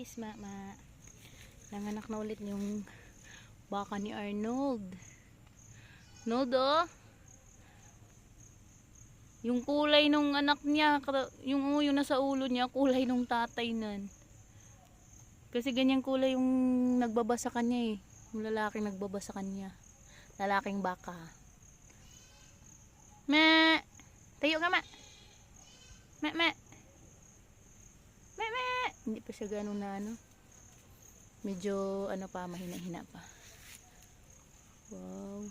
Nice, mama. Nanganak na ulit yung baka ni Arnold. Arnold, oh. Yung kulay nung anak niya, yung nasa ulo niya, kulay nung tatay nun. Kasi ganyan kulay yung nagbaba sa kanya eh. Yung lalaking nagbaba sa kanya. Lalaking baka. Ma! Tayo ka, ma! Ma, ma! Ma, ma! Hindi pa siya ganun na ano. Medyo ano pa, mahina-hina pa. Wow.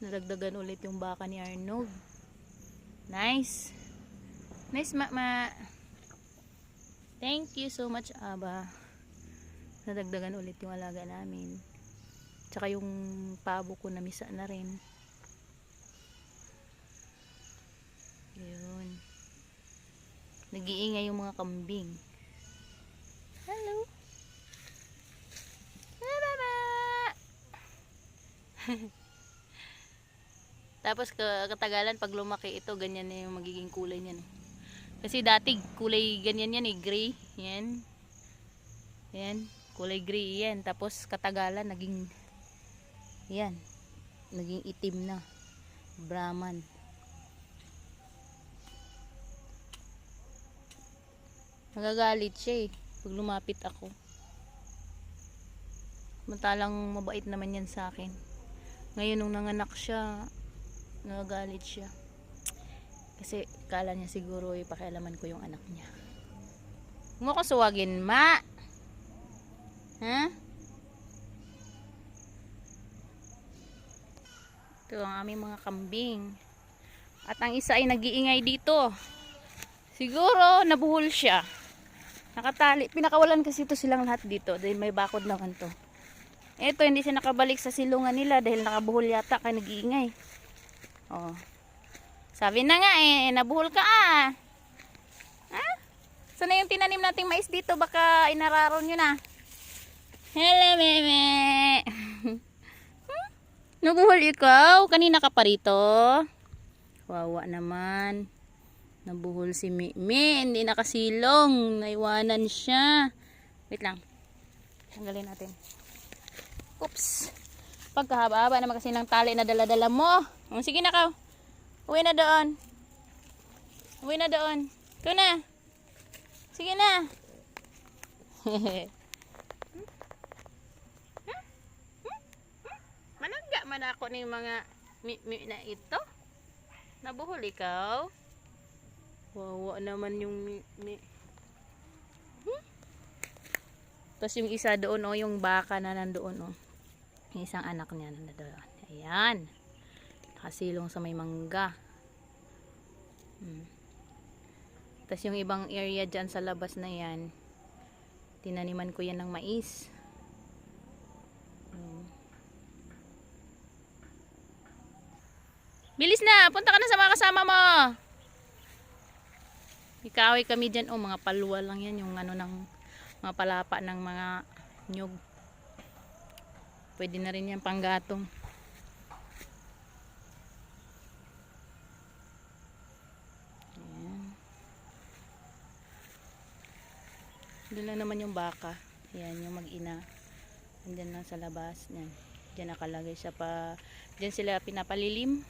Naragdagan ulit yung baka ni Arnold. Nice. Nice, mama. Thank you so much, Aba. Nadagdagan ulit yung alaga namin. Tsaka yung pabo ko na misa na rin. Yun. Nag-iingay yung mga kambing. Hello. Mama. Tapos katagalan pag lumaki ito, ganyan na yung magiging kulay niyan. Kasi dati kulay ganyan yan eh, gray. Yan. Yan, kulay gray yan. Tapos katagalan naging yan. Naging itim na. Brahman. Nagagalit siya eh pag lumapit ako. Mantalang mabait naman yan sa akin. Ngayon nung nanganak siya, nagagalit siya. Kasi kala niya siguro pakialaman ko yung anak niya. Huwag mo ko suwagin, ma! Ha? Ito ang aming mga kambing. At ang isa ay nag-iingay dito. Siguro nabuhol siya. Nakatali. Pinakawalan kasi ito silang lahat dito. Dahil may bakod naman to. Ito hindi siya nakabalik sa silungan nila. Dahil nakabuhol yata kaya nag-iingay. Oh. Sabi na nga eh, nabuhol ka ah. Ha? Sana yung tinanim nating mais dito, baka inararon nyo na. Hello, meme. Nabuhol ikaw? Kanina ka pa rito? Wawa naman. Nabuhol si Mimi, hindi nakasilong. Naiwanan siya. Wait lang. Tanggalin natin. Oops. Pagkahaba-haba naman kasi ng tali na dala-dala mo. Sige na ka. Uwi na doon. Uwi na doon. Ikaw na. Sige na. Manangga man ako ng mga mi na ito. Nabuhol ikaw. Wawa naman yung mi. Tapos yung isa doon, oh, yung baka na nandoon, oh. Yung isang anak niya nandoon. Ayan. Nakasilong sa may mangga. Tapos yung ibang area dyan sa labas na yan, tinaniman ko yan ng mais. Bilis na! Punta ka na sa mga kasama mo! Ikaway kami dyan. Oh, mga palwa lang yan. Yung ano ng mga palapa ng mga nyug. Pwede na rin yan panggatong. Doon lang naman yung baka. Ayan, yung mag-ina. Andyan lang sa labas. Yan. Diyan nakalagay siya pa. Diyan sila pinapalilim.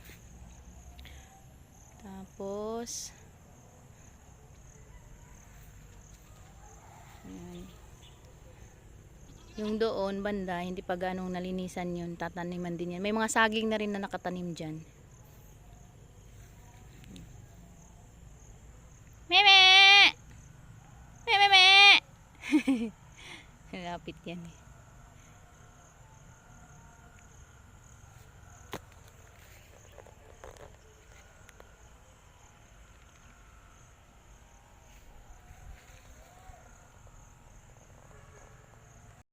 Tapos ayan. Yung doon banda, hindi pa ganong nalinisan yun. Tataniman din yan. May mga saging na rin na nakatanim dyan. Meme! Lapit yan eh.